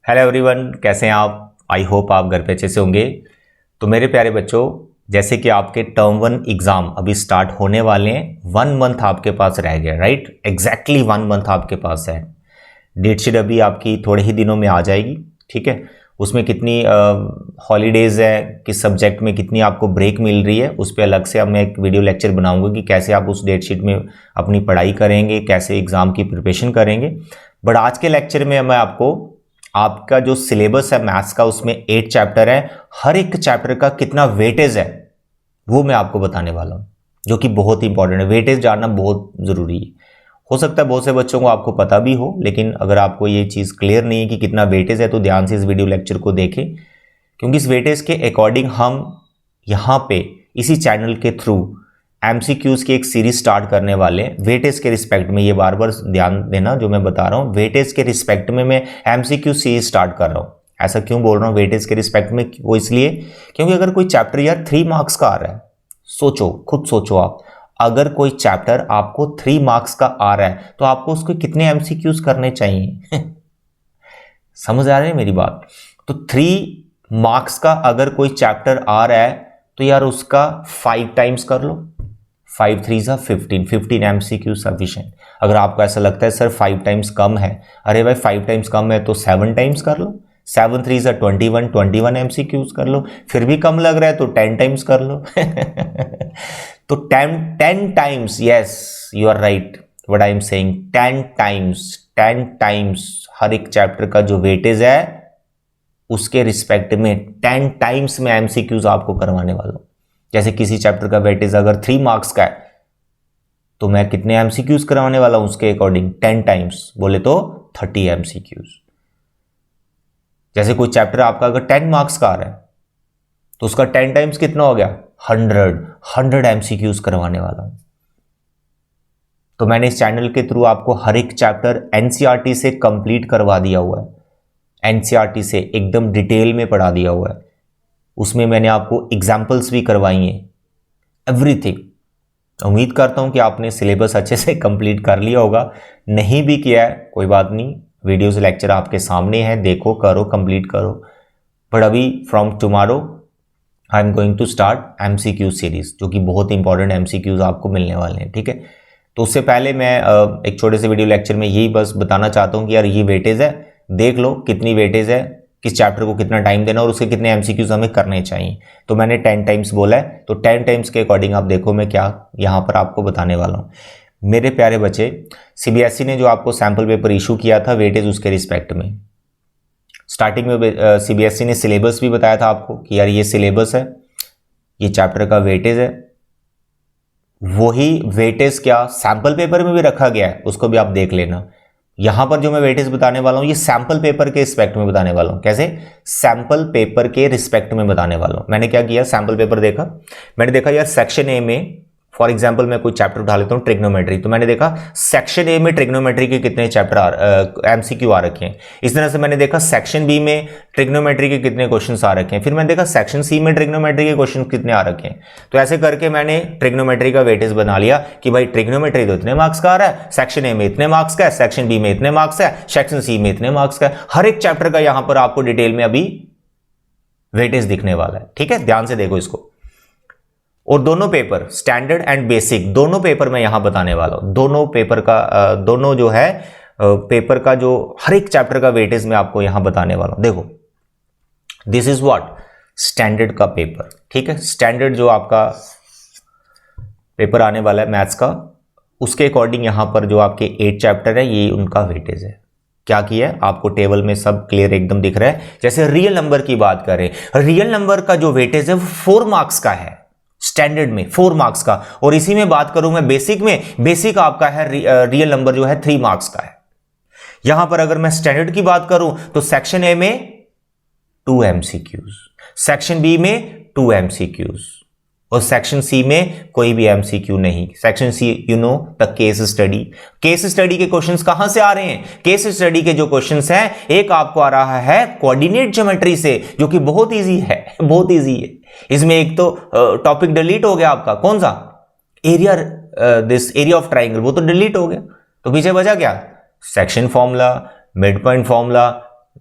Hello everyone, कैसे हैं आप। आई होप आप घर पे अच्छे से होंगे। तो मेरे प्यारे बच्चों, जैसे कि आपके टर्म 1 एग्ज़ाम अभी स्टार्ट होने वाले हैं, 1 मंथ आपके पास रह गया, राइट। एग्जैक्टली 1 मंथ आपके पास है। डेट शीट अभी आपकी थोड़े ही दिनों में आ जाएगी, ठीक है। उसमें कितनी हॉलीडेज़ है, किस सब्जेक्ट में कितनी आपको ब्रेक मिल रही है, उस पर अलग से अब मैं एक वीडियो लेक्चर बनाऊंगा कि कैसे आप उस डेट शीट में अपनी पढ़ाई करेंगे, कैसे एग्ज़ाम की प्रिपरेशन करेंगे। बट आज के लेक्चर में मैं आपको आपका जो सिलेबस है मैथ्स का, उसमें 8 चैप्टर है, हर एक चैप्टर का कितना वेटेज है वो मैं आपको बताने वाला हूं, जो कि बहुत ही इंपॉर्टेंट है। वेटेज जानना बहुत ज़रूरी है। हो सकता है बहुत से बच्चों को आपको पता भी हो, लेकिन अगर आपको ये चीज़ क्लियर नहीं है कि कितना वेटेज है, तो ध्यान से इस वीडियो लेक्चर को देखें, क्योंकि इस वेटेज के अकॉर्डिंग हम यहाँ पे इसी चैनल के थ्रू एमसीक्यूज की एक सीरीज स्टार्ट करने वाले हैं वेटेज के रिस्पेक्ट में। ये बार बार ध्यान देना जो मैं बता रहा हूँ, वेटेज के रिस्पेक्ट में मैं एमसीक्यू सीरीज स्टार्ट कर रहा हूँ। ऐसा क्यों बोल रहा हूँ वेटेज के रिस्पेक्ट में? वो इसलिए क्योंकि अगर कोई चैप्टर यार 3 मार्क्स का आ रहा है, सोचो, खुद सोचो आप, अगर कोई चैप्टर आपको 3 मार्क्स का आ रहा है तो आपको उसके कितने एमसीक्यूज करने चाहिए? समझ आ रही है मेरी बात? तो 3 मार्क्स का अगर कोई चैप्टर आ रहा है तो यार उसका 5 टाइम्स कर लो। 5 3 सा 15 एमसीक्यू सफिशिएंट। अगर आपको ऐसा लगता है सर 5 टाइम्स कम है, अरे भाई 5 टाइम्स कम है तो 7 टाइम्स कर लो। 7 3 सा 21 एमसीक्यूज कर लो। फिर भी कम लग रहा है तो 10 टाइम्स कर लो। तो 10 times, yes you are right what I am saying, 10 times हर एक चैप्टर का जो वेटेज है उसके रिस्पेक्ट में 10 टाइम्स में एमसीक्यूज आपको करवाने वाला हूं। जैसे किसी चैप्टर का वेटेज अगर 3 मार्क्स का है तो मैं कितने एमसीक्यूज करवाने वाला हूं उसके अकॉर्डिंग? 10 टाइम्स, बोले तो 30 एमसीक्यूज। जैसे कोई चैप्टर आपका अगर 10 मार्क्स का आ रहा है तो उसका 10 टाइम्स कितना हो गया? 100 एमसीक्यूज करवाने वाला हूं। तो मैंने इस चैनल के थ्रू आपको हर एक चैप्टर एनसीईआरटी से कंप्लीट करवा दिया हुआ है, एनसीईआरटी से एकदम डिटेल में पढ़ा दिया हुआ है। उसमें मैंने आपको एग्जाम्पल्स भी करवाई हैं, एवरीथिंग। उम्मीद करता हूं कि आपने सिलेबस अच्छे से कंप्लीट कर लिया होगा। नहीं भी किया है कोई बात नहीं, वीडियोस लेक्चर आपके सामने है, देखो, करो, कंप्लीट करो। बट अभी from tomorrow I am going to start MCQ series, जो कि बहुत इंपॉर्टेंट एमसीक्यूज आपको मिलने वाले हैं, ठीक है। तो उससे पहले मैं एक छोटे से वीडियो लेक्चर में यही बस बताना चाहता हूँ कि यार ये वेटेज है, देख लो कितनी वेटेज है, किस चैप्टर को कितना टाइम देना और उसके कितने एमसीक्यूज हमें करने चाहिए। तो मैंने 10 टाइम्स बोला है, तो 10 टाइम्स के अकॉर्डिंग आप देखो मैं क्या यहाँ पर आपको बताने वाला हूँ। मेरे प्यारे बच्चे, सीबीएसई ने जो आपको सैम्पल पेपर इशू किया था वेटेज उसके रिस्पेक्ट में, स्टार्टिंग में सीबीएसई ने सिलेबस भी बताया था आपको कि यार ये सिलेबस है, ये चैप्टर का वेटेज है। वही वेटेज क्या सैम्पल पेपर में भी रखा गया है, उसको भी आप देख लेना। यहां पर जो मैं वेटेज बताने वाला हूं ये सैंपल पेपर के रिस्पेक्ट में बताने वाला हूं। कैसे? सैंपल पेपर के रिस्पेक्ट में बताने वाला हूं। मैंने क्या किया, सैंपल पेपर देखा, मैंने देखा यार सेक्शन ए में, फॉर एग्जांपल मैं कोई चैप्टर उठा लेता हूं ट्रिग्नोमेट्री, तो मैंने देखा सेक्शन ए में ट्रिग्नोमेट्री के कितने चैप्टर एमसीक्यू आ रखे हैं। इस तरह से मैंने देखा सेक्शन बी में ट्रिग्नोमेट्री के कितने क्वेश्चंस आ रखे हैं, फिर मैंने देखा सेक्शन सी में ट्रिग्नोमेट्री के क्वेश्चन कितने आ रखे हैं। तो ऐसे करके मैंने ट्रिग्नोमेट्री का वेटेज बना लिया कि भाई ट्रिग्नोमेट्री तो इतने मार्क्स का आ रहा है, सेक्शन ए में इतने मार्क्स का है, सेक्शन बी में इतने मार्क्स है, सेक्शन सी में इतने मार्क्स का है। हर एक चैप्टर का यहां पर आपको डिटेल में अभी वेटेज दिखने वाला है, ठीक है। ध्यान से देखो इसको। और दोनों पेपर, स्टैंडर्ड एंड बेसिक, दोनों पेपर मैं यहां बताने वाला हूं। दोनों पेपर का दोनों जो है पेपर का जो हर एक चैप्टर का वेटेज मैं आपको यहां बताने वाला हूं। देखो, दिस इज व्हाट स्टैंडर्ड का पेपर, ठीक है। स्टैंडर्ड जो आपका पेपर आने वाला है मैथ्स का, उसके अकॉर्डिंग यहां पर जो आपके 8 चैप्टर है ये उनका वेटेज है। क्या किया है आपको टेबल में सब क्लियर एकदम दिख रहा है। जैसे रियल नंबर की बात करें, रियल नंबर का जो वेटेज है वो 4 मार्क्स का है, स्टैंडर्ड में 4 मार्क्स का। और इसी में बात करूं मैं बेसिक में, बेसिक आपका है रियल नंबर जो है 3 मार्क्स का है। यहां पर अगर मैं स्टैंडर्ड की बात करूं तो सेक्शन ए में 2 एमसीक्यूज, सेक्शन बी में 2 एमसीक्यूज और सेक्शन सी में कोई भी एमसीक्यू नहीं। Section C you know the case study. Case study के क्वेश्चंस कहां से आ रहे हैं? केस स्टडी के जो क्वेश्चंस हैं, एक आपको आ रहा है कोऑर्डिनेट ज्योमेट्री से, जो कि बहुत इजी है, बहुत इजी है। इसमें एक तो टॉपिक डिलीट हो गया आपका, कौन सा? Area, this area of triangle, वो तो डिलीट हो गया। तो पीछे बचा क्या? Section formula, mid point formula,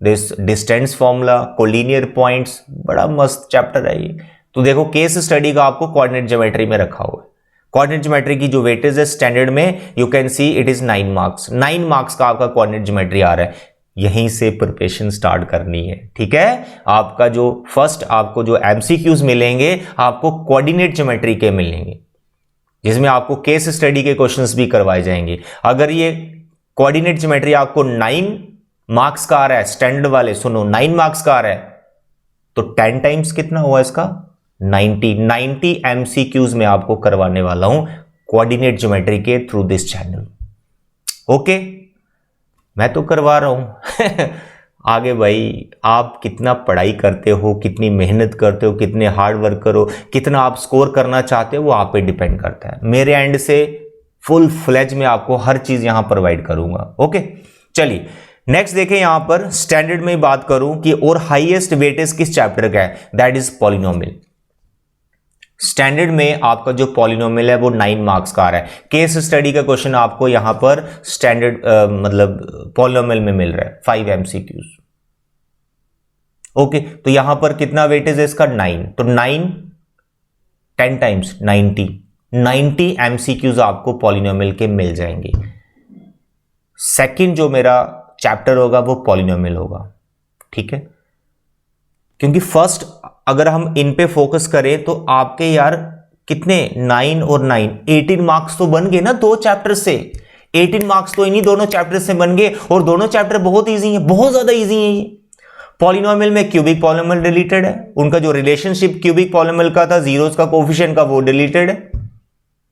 distance formula, collinear points, बड़ा मस्त चैप्टर है ये। तो देखो केस स्टडी का आपको कोऑर्डिनेट ज्योमेट्री में रखा हुआ है। कोऑर्डिनेट ज्योमेट्री की जो वेटेज है स्टैंडर्ड में, you can see it is 9 marks. 9 marks का आपका कोऑर्डिनेट ज्योमेट्री आ रहा है। यहीं से प्रिपरेशन स्टार्ट करनी है, ठीक है। आपका जो फर्स्ट आपको जो एमसीक्यूज मिलेंगे आपको कोऑर्डिनेट ज्योमेट्री के मिलेंगे, जिसमें आपको केस स्टडी के क्वेश्चंस भी करवाए जाएंगे। अगर ये कोऑर्डिनेट ज्योमेट्री आपको 9 मार्क्स का आ रहा है, स्टैंडर्ड वाले सुनो 9 मार्क्स का आ रहा है, तो 10 टाइम्स कितना हुआ इसका 90 एमसीक्यूज में आपको करवाने वाला हूं कोऑर्डिनेट ज्योमेट्री के थ्रू दिस चैनल। ओके, मैं तो करवा रहा हूं आगे भाई आप कितना पढ़ाई करते हो, कितनी मेहनत करते हो, कितने हार्ड वर्क करो, कितना आप स्कोर करना चाहते हो, वो आप पे डिपेंड करता है। मेरे एंड से फुल फ्लेज में आपको हर चीज यहां प्रोवाइड करूंगा। ओके, चलिए नेक्स्ट देखें। यहां पर स्टैंडर्ड में बात करूं कि और हाईएस्ट वेटेज किस चैप्टर का है, दैट इज पॉलिनोमियल। स्टैंडर्ड में आपका जो पॉलिनोमियल है वो 9 मार्क्स का आ रहा है। केस स्टडी का क्वेश्चन आपको यहां पर स्टैंडर्ड मतलब पॉलिनोमियल में मिल रहा है 5 एमसीक्यूज। ओके, तो यहां पर कितना वेटेज है इसका 9, तो 9 10 टाइम्स 90 एमसीक्यूज आपको पॉलिनोमियल के मिल जाएंगे। सेकंड जो मेरा चैप्टर होगा वो पॉलिनोमियल होगा, ठीक है। क्योंकि फर्स्ट अगर हम इन पे फोकस करें तो आपके यार कितने 9 और 9 18 मार्क्स तो बन गए ना दो चैप्टर से। 18 मार्क्स तो इन्हीं दोनों चैप्टर से बन गए, और दोनों चैप्टर बहुत इजी हैं, बहुत ज्यादा इजी हैं ये। पॉलिनोमियल में क्यूबिक पॉलिनोमियल डिलीटेड है, उनका जो रिलेशनशिप क्यूबिक पॉलिनोमियल का था जीरोस का कोफिशिएंट का वो डिलीटेड है।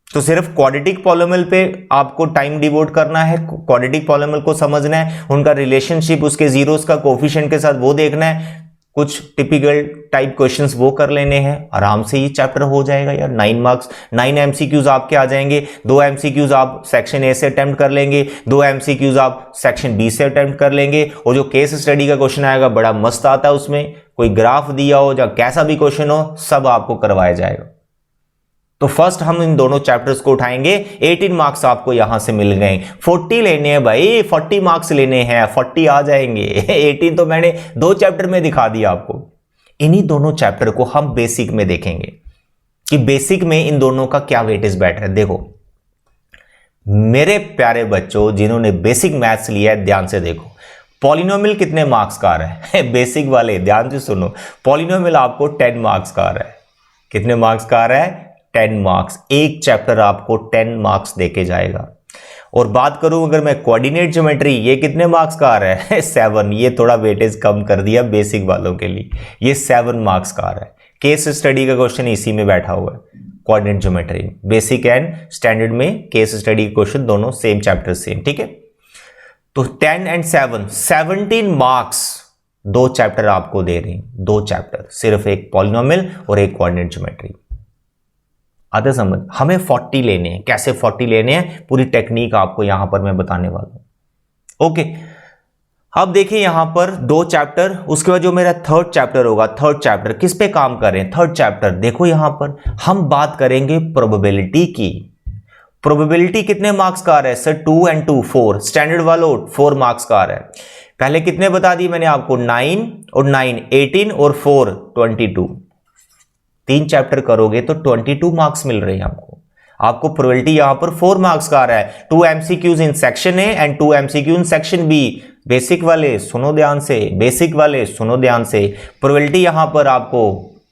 तो सिर्फ क्वाड्रेटिक पॉलिनोमियल पे आपको टाइम डिवोट करना है, क्वाड्रेटिक पॉलिनोमियल को समझना है, उनका रिलेशनशिप उसके जीरोस का कोफिशिएंट के साथ वो देखना है, कुछ टिपिकल टाइप क्वेश्चंस वो कर लेने हैं, आराम से ये चैप्टर हो जाएगा यार। 9 मार्क्स 9 एमसीक्यूज आपके आ जाएंगे। 2 एमसीक्यूज आप सेक्शन ए से अटेम्प्ट कर लेंगे, 2 एमसीक्यूज आप सेक्शन बी से अटेम्प्ट कर लेंगे, और जो केस स्टडी का क्वेश्चन आएगा बड़ा मस्त आता है, उसमें कोई ग्राफ दिया हो या कैसा भी क्वेश्चन हो सब आपको करवाया जाएगा। तो फर्स्ट हम इन दोनों चैप्टर्स को उठाएंगे। 18 मार्क्स आपको यहां से मिल गए, 40 लेने हैं भाई, 40 मार्क्स लेने हैं, 40 आ जाएंगे। 18 तो मैंने 2 चैप्टर में दिखा दिया आपको। इन्हीं दोनों चैप्टर को हम बेसिक में देखेंगे कि बेसिक में इन दोनों का क्या वेटेज बैठ रहा है। देखो मेरे प्यारे बच्चों जिन्होंने बेसिक मैथ्स लिया है ध्यान से देखो, पॉलिनोमियल कितने मार्क्स का आ रहा है बेसिक वाले ध्यान से सुनो, पॉलिनोमियल आपको 10 मार्क्स का आ रहा है। कितने मार्क्स का आ रहा है 10 मार्क्स। एक चैप्टर आपको 10 मार्क्स देके जाएगा। और बात करूं अगर मैं कोऑर्डिनेट ज्योमेट्री, ये कितने मार्क्स का आ रहा है 7। ये थोड़ा वेटेज कम कर दिया बेसिक वालों के लिए, ये 7 मार्क्स का आ रहा है। केस स्टडी का क्वेश्चन इसी में बैठा हुआ है, coordinate geometry basic and standard में केस स्टडी के क्वेश्चन दोनों सेम चैप्टर सेम, ठीक है। तो 10 एंड 7 17 मार्क्स 2 चैप्टर आपको दे रहे हैं, 2 चैप्टर, सिर्फ एक पॉलिनोमियल और एक कोऑर्डिनेट ज्योमेट्री। आते समझ, हमें 40 लेने हैं। कैसे 40 लेने हैं पूरी टेक्निक आपको यहां पर मैं बताने वाला हूं। ओके, अब देखिए यहां पर 2 चैप्टर, उसके बाद जो मेरा थर्ड चैप्टर होगा, थर्ड चैप्टर किस पे काम करें। थर्ड चैप्टर देखो यहां पर हम बात करेंगे प्रोबेबिलिटी की। प्रोबेबिलिटी कितने मार्क्स का आ रहा है सर 2 and 2 4, स्टैंडर्ड वालों 4 मार्क्स का आ रहा है। पहले कितने बता दिए मैंने आपको 9 और 9 18 और 4 22। 3 चैप्टर करोगे तो 22 मार्क्स मिल रहे हैं आपको। आपको प्रोबेबिलिटी यहां पर 4 मार्क्स का आ रहा है। 2 MCQs in section A and 2 MCQ in section B. Basic वाले सुनो ध्यान से, बेसिक वाले सुनो ध्यान से। प्रोबेबिलिटी यहां पर आपको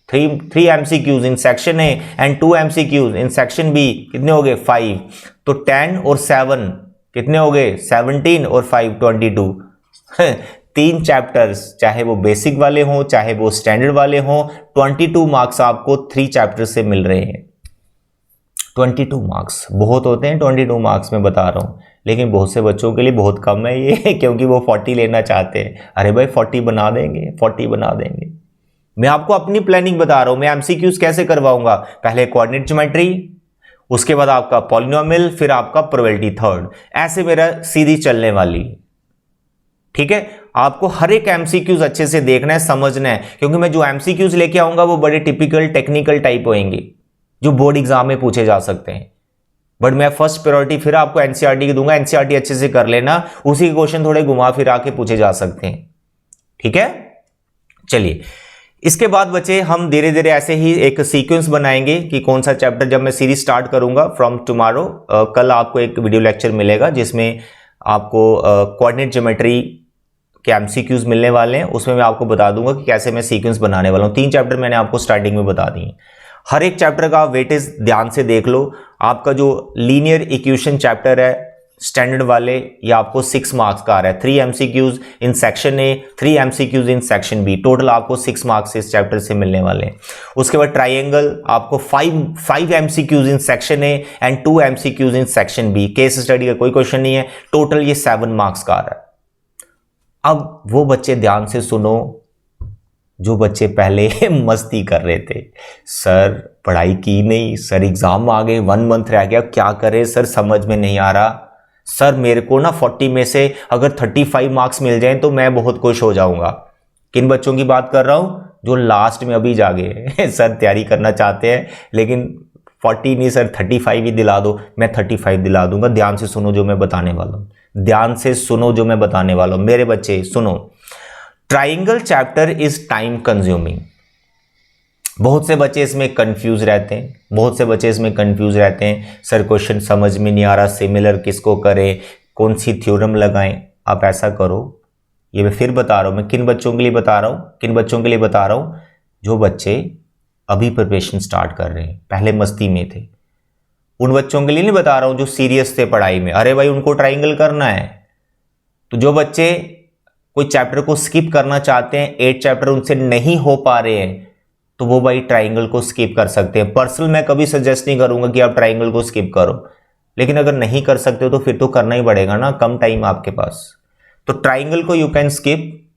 3 MCQs in section A and 2 MCQs in section B. कितने हो गए 5। तो 10 और 7 कितने हो गए 17 और 5 22। 3 चैप्टर्स, चाहे वो बेसिक वाले हों चाहे वो स्टैंडर्ड वाले हों, 22 मार्क्स आपको 3 चैप्टर से मिल रहे हैं। 22 मार्क्स बहुत होते हैं, 22 मार्क्स में बता रहा हूं, लेकिन बहुत से बच्चों के लिए बहुत कम है ये क्योंकि वो 40 लेना चाहते हैं। अरे भाई 40 बना देंगे, 40 बना देंगे। मैं आपको अपनी प्लानिंग बता रहा हूं, मैं एमसीक्यूज कैसे करवाऊंगा। पहले कोऑर्डिनेट ज्योमेट्री, उसके बाद आपका पॉलिनोमियल, फिर आपका प्रोबेबिलिटी थर्ड, ऐसे मेरा सीधी चलने वाली, ठीक है। आपको हर एक एमसीक्यूज अच्छे से देखना है, समझना है, क्योंकि मैं जो एमसीक्यूज लेके आऊंगा वो बड़े टिपिकल टेक्निकल टाइप होंगे जो बोर्ड एग्जाम में पूछे जा सकते हैं। बट मैं फर्स्ट प्रायोरिटी फिर आपको एनसीईआरटी की दूंगा, एनसीईआरटी अच्छे से कर लेना, उसी के क्वेश्चन थोड़े घुमा फिरा के पूछे जा सकते हैं। ठीक है। चलिए, इसके बाद बच्चे हम धीरे धीरे ऐसे ही एक सीक्वेंस बनाएंगे कि कौन सा चैप्टर, जब मैं सीरीज स्टार्ट करूंगा फ्रॉम टुमारो, कल आपको एक वीडियो लेक्चर मिलेगा जिसमें आपको कोऑर्डिनेट ज्योमेट्री के एमसीक्यूज मिलने वाले हैं। उसमें मैं आपको बता दूंगा कि कैसे मैं सीक्वेंस बनाने वाला हूं। 3 चैप्टर मैंने आपको स्टार्टिंग में बता दिए। हर एक चैप्टर का वेटेज ध्यान से देख लो। आपका जो लीनियर इक्वेशन चैप्टर है स्टैंडर्ड वाले, ये आपको 6 मार्क्स का आ रहा है। 3 MCQs in section A, 3 MCQs in section B, total आपको 6 मार्क्स इस चैप्टर से मिलने वाले हैं। उसके बाद ट्राइंगल आपको 5 MCQs in section A and 2 MCQs in section B. Case study का कोई क्वेश्चन नहीं है, टोटल ये 7 मार्क्स का आ रहा है। अब वो बच्चे ध्यान से सुनो जो बच्चे पहले मस्ती कर रहे थे, सर पढ़ाई की नहीं, सर एग्जाम आ गए, 1 मंथ रह गया, क्या करें सर, समझ में नहीं आ रहा, सर मेरे को ना 40 में से अगर 35 मार्क्स मिल जाएं तो मैं बहुत खुश हो जाऊंगा। किन बच्चों की बात कर रहा हूं? जो लास्ट में अभी जागे सर तैयारी करना चाहते हैं लेकिन 40 नहीं सर 35 ही दिला दो, मैं 35 दिला दूंगा। ध्यान से सुनो जो मैं बताने वाला हूं, ध्यान से सुनो जो मैं बताने वाला हूं मेरे बच्चे, सुनो। Triangle chapter is time consuming. बहुत से बच्चे इसमें कंफ्यूज रहते हैं, बहुत से बच्चे इसमें कंफ्यूज रहते हैं, सर क्वेश्चन समझ में नहीं आ रहा, सिमिलर किसको करें, कौन सी थ्योरम लगाएं। आप ऐसा करो, ये मैं फिर बता रहा हूं, मैं किन बच्चों के लिए बता रहा हूं, किन बच्चों के लिए बता रहा हूं? जो बच्चे अभी प्रिपरेशन स्टार्ट कर रहे हैं, पहले मस्ती में थे, उन बच्चों के लिए नहीं बता रहा हूं जो सीरियस थे पढ़ाई में। अरे भाई उनको ट्राइंगल करना है। तो जो बच्चे कोई चैप्टर को स्किप करना चाहते हैं, 8 चैप्टर उनसे नहीं हो पा रहे हैं, तो वो भाई ट्राइंगल को स्किप कर सकते हैं। पर्सनल मैं कभी सजेस्ट नहीं करूंगा कि आप ट्राइंगल को स्किप करो, लेकिन अगर नहीं कर सकते हो तो फिर तो करना ही पड़ेगा ना, कम टाइम आपके पास। तो ट्राइंगल को यू कैन स्किप,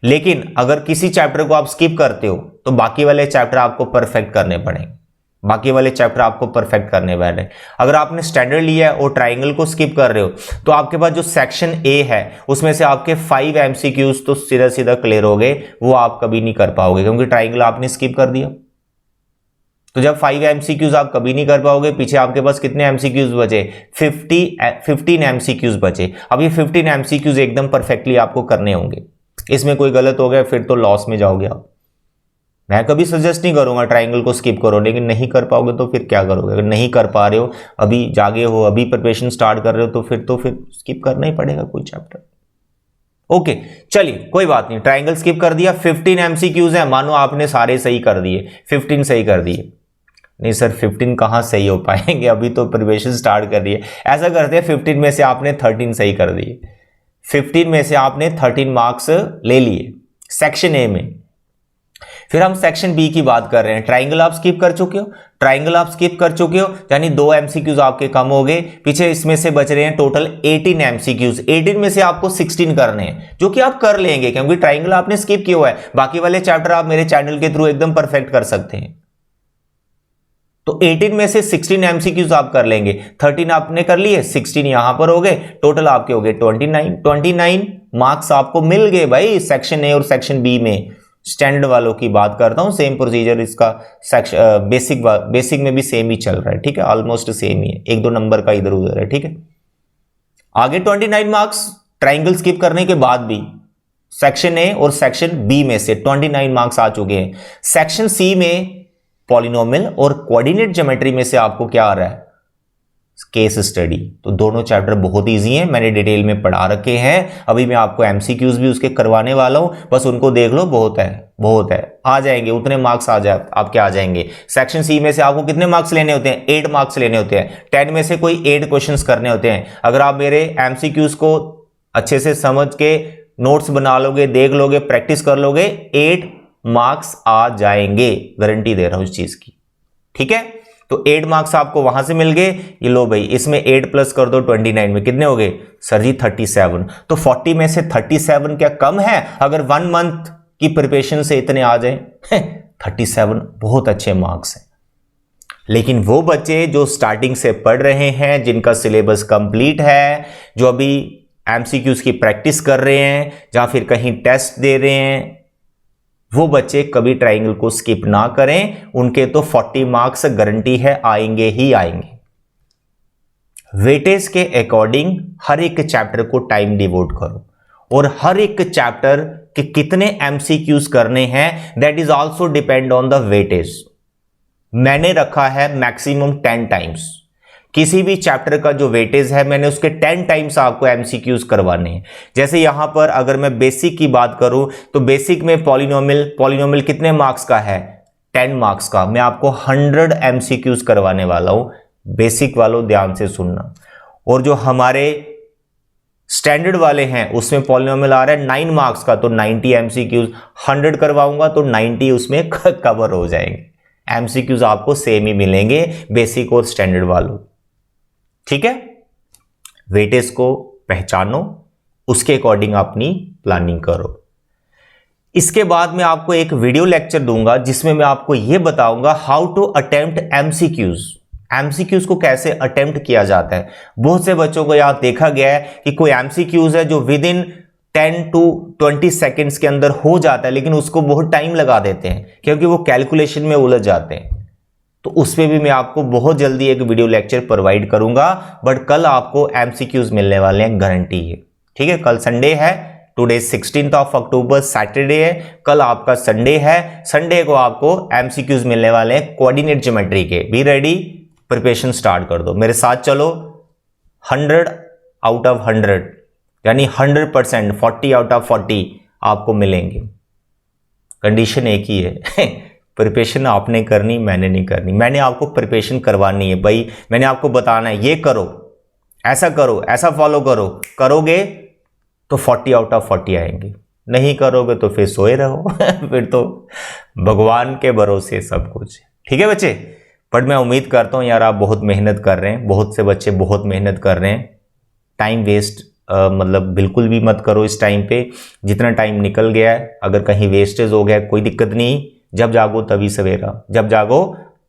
लेकिन अगर किसी चैप्टर को आप स्किप करते हो तो बाकी वाले चैप्टर आपको परफेक्ट करने पड़ेंगे, बाकी वाले चैप्टर आपको परफेक्ट करने वाले। अगर आपने स्टैंडर्ड लिया है और ट्राइंगल को स्किप कर रहे हो तो आपके पास जो सेक्शन ए है उसमें से आपके 5 एमसीक्यूज तो सीधा सीधा क्लियर हो गए, वो आप कभी नहीं कर पाओगे क्योंकि ट्राइंगल आपने स्किप कर दिया। तो जब 5 एमसीक्यूज आप कभी नहीं कर पाओगे, पीछे आपके पास कितने एमसीक्यूज बचे? 15 एमसीक्यूज बचे। अब ये 15 एमसीक्यूज एकदम परफेक्टली आपको करने होंगे, इसमें कोई गलत हो गया फिर तो लॉस में जाओगे आप। मैं कभी सजेस्ट नहीं करूंगा ट्राइंगल को स्किप करो, लेकिन नहीं कर पाओगे तो फिर क्या करोगे? अगर नहीं कर पा रहे हो, अभी जागे हो, अभी प्रिपरेशन स्टार्ट कर रहे हो, तो फिर स्किप करना ही पड़ेगा कोई चैप्टर। ओके चलिए कोई बात नहीं, ट्राइंगल स्किप कर दिया। 15 एमसीक्यूज है, मानो आपने सारे सही कर दिए, 15 सही कर दिए। नहीं सर 15 कहां सही हो पाएंगे, अभी तो प्रिपरेशन स्टार्ट कर रही है। ऐसा करते हैं 15 में से आपने 13 सही कर दिए, 15 में से आपने 13 मार्क्स ले लिए सेक्शन ए में। फिर हम सेक्शन बी की बात कर रहे हैं। ट्राइंगल आप स्किप कर चुके हो, ट्राइंगल आप स्किप कर चुके हो, यानी 2 एमसीक्यूज आपके कम हो गए। पीछे इसमें से बच रहे हैं टोटल 18 एमसीक्यूज। 18 में से आपको 16 करने हैं, जो कि आप कर लेंगे क्योंकि ट्राइंगल आपने स्किप किया हुआ है। बाकी वाले चैप्टर आप मेरे चैनल के थ्रू एकदम परफेक्ट कर सकते हैं। तो 18 में से 16 एमसीक्यूज आप कर लेंगे। 13 आपने कर लिए, 16 यहां पर हो गए, टोटल आपके हो गए 29 मार्क्स आपको मिल गए भाई सेक्शन ए और सेक्शन बी में। स्टैंडर्ड वालों की बात करता हूं, सेम प्रोसीजर इसका बेसिक में भी सेम ही चल रहा है, ठीक है, ऑलमोस्ट सेम ही है, 1-2 नंबर का इधर उधर है, ठीक है। आगे 29 मार्क्स ट्राइंगल स्किप करने के बाद भी सेक्शन ए और सेक्शन बी में से 29 मार्क्स आ चुके हैं। सेक्शन सी में पॉलिनोमियल और कोऑर्डिनेट ज्योमेट्री में से आपको क्या आ रहा है? Case study. तो दोनों चैप्टर बहुत इजी हैं, मैंने डिटेल में पढ़ा रखे हैं। अभी मैं आपको एमसीक्यूज भी उसके करवाने वाला हूं, बस उनको देख लो, बहुत है, आ जाएंगे, उतने मार्क्स आपके आ जाएंगे। सेक्शन सी में से आपको कितने मार्क्स लेने होते हैं? 8 मार्क्स लेने होते हैं। 10 में से कोई 8 क्वेश्चंस करने होते हैं। अगर आप मेरे एमसीक्यूज को अच्छे से समझ के नोट्स बना लोगे, देख लोगे, प्रैक्टिस कर लोगे, 8 मार्क्स आ जाएंगे, गारंटी दे रहा हूं इस चीज की, ठीक है। तो 8 मार्क्स आपको वहां से मिल गए। ये लो भाई, इसमें 8 प्लस कर दो 29 में, कितने हो गए सर जी? 37। तो 40 में से 37 क्या कम है? अगर 1 मंथ की प्रिपरेशन से इतने आ जाए 37 बहुत अच्छे मार्क्स हैं। लेकिन वो बच्चे जो स्टार्टिंग से पढ़ रहे हैं, जिनका सिलेबस कंप्लीट है, जो अभी एमसीक्यूज की प्रैक्टिस कर रहे हैं, या फिर कहीं टेस्ट दे रहे हैं, वो बच्चे कभी ट्राइंगल को स्किप ना करें। उनके तो 40 मार्क्स गारंटी है, आएंगे ही आएंगे। वेटेज के अकॉर्डिंग हर एक चैप्टर को टाइम डिवोट करो और हर एक चैप्टर कि कितने एमसीक्यूज करने हैं, that is also depend on the weightage. मैंने रखा है मैक्सिमम 10 टाइम्स। किसी भी चैप्टर का जो वेटेज है मैंने उसके 10 टाइम्स आपको एमसीक्यूज करवाने हैं। जैसे यहां पर अगर मैं बेसिक की बात करूं तो बेसिक में पॉलिनोमियल कितने मार्क्स का है, 10 मार्क्स का। मैं आपको 100 एमसीक्यूज करवाने वाला हूं। बेसिक वालों ध्यान से सुनना। और जो हमारे स्टैंडर्ड वाले हैं उसमें पॉलिनोमियल आ रहा है 9 मार्क्स का, तो 90 एमसीक्यूज 100 करवाऊंगा तो 90 उसमें कवर हो जाएंगे। एमसीक्यूज आपको सेम ही मिलेंगे बेसिक और स्टैंडर्ड वालों। ठीक है, वेटेज को पहचानो, उसके अकॉर्डिंग अपनी प्लानिंग करो। इसके बाद मैं आपको एक वीडियो लेक्चर दूंगा जिसमें मैं आपको यह बताऊंगा how to attempt MCQs. MCQs को कैसे अटेम्प्ट किया जाता है। बहुत से बच्चों को यहां देखा गया है कि कोई एमसीक्यूज है जो विद इन 10 to 20 सेकेंड्स के अंदर हो जाता है, लेकिन उसको बहुत टाइम लगा देते हैं क्योंकि वो कैलकुलेशन में उलझ जाते हैं। तो उस पर भी मैं आपको बहुत जल्दी एक वीडियो लेक्चर प्रोवाइड करूंगा, बट कल आपको एमसीक्यूज मिलने वाले हैं, गारंटी है। ठीक है, कल संडे है, टुडे 16 अक्टूबर सैटरडे है, कल आपका संडे है। संडे को आपको एमसीक्यूज मिलने वाले हैं कोऑर्डिनेट ज्योमेट्री के। बी रेडी, प्रिपरेशन स्टार्ट कर दो, मेरे साथ चलो। 100 आउट ऑफ 100 यानी 100%, 40 आउट ऑफ 40 आपको मिलेंगे। कंडीशन एक ही है प्रिपरेशन आपने करनी, मैंने नहीं करनी। मैंने आपको प्रिपरेशन करवानी है भाई। मैंने आपको बताना है ये करो, ऐसा करो, ऐसा फॉलो करो। करोगे तो 40 आउट ऑफ 40 आएंगे, नहीं करोगे तो फिर सोए रहो फिर तो भगवान के भरोसे सब कुछ। ठीक है बच्चे, बट मैं उम्मीद करता हूं यार आप बहुत मेहनत कर रहे हैं। बहुत से बच्चे बहुत मेहनत कर रहे हैं। टाइम वेस्ट मतलब बिल्कुल भी मत करो इस टाइम पे। जितना टाइम निकल गया है, अगर कहीं वेस्टेज हो गया कोई दिक्कत नहीं। जब जागो तभी सवेरा, जब जागो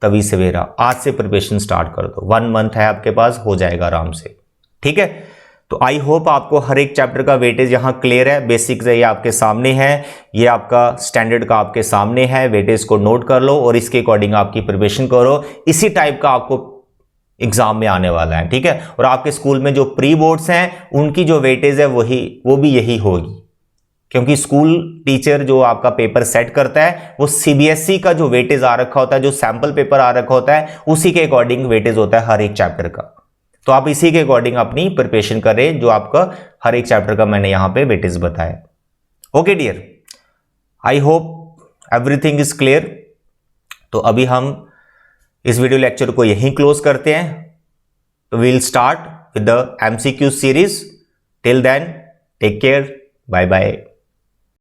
तभी सवेरा। आज से प्रिपरेशन स्टार्ट कर दो, 1 मंथ है आपके पास, हो जाएगा आराम से। ठीक है, तो आई होप आपको हर एक चैप्टर का वेटेज यहाँ क्लियर है। बेसिक्स है ये आपके सामने है, ये आपका स्टैंडर्ड का आपके सामने है। वेटेज को नोट कर लो और इसके अकॉर्डिंग आपकी प्रिपरेशन करो। इसी टाइप का आपको एग्जाम में आने वाला है। ठीक है, और आपके स्कूल में जो प्री बोर्ड्स हैं उनकी जो वेटेज है वो भी यही होगी, क्योंकि स्कूल टीचर जो आपका पेपर सेट करता है वो सीबीएसई का जो वेटेज आ रखा होता है, जो सैंपल पेपर आ रखा होता है, उसी के अकॉर्डिंग वेटेज होता है हर एक चैप्टर का। तो आप इसी के अकॉर्डिंग अपनी प्रिपरेशन करें, जो आपका हर एक चैप्टर का मैंने यहां पे वेटेज बताया। Okay dear, I hope everything is clear. तो अभी हम इस वीडियो लेक्चर को यहीं क्लोज करते हैं। तो we'll start with the MCQ series. Till then take care, bye bye.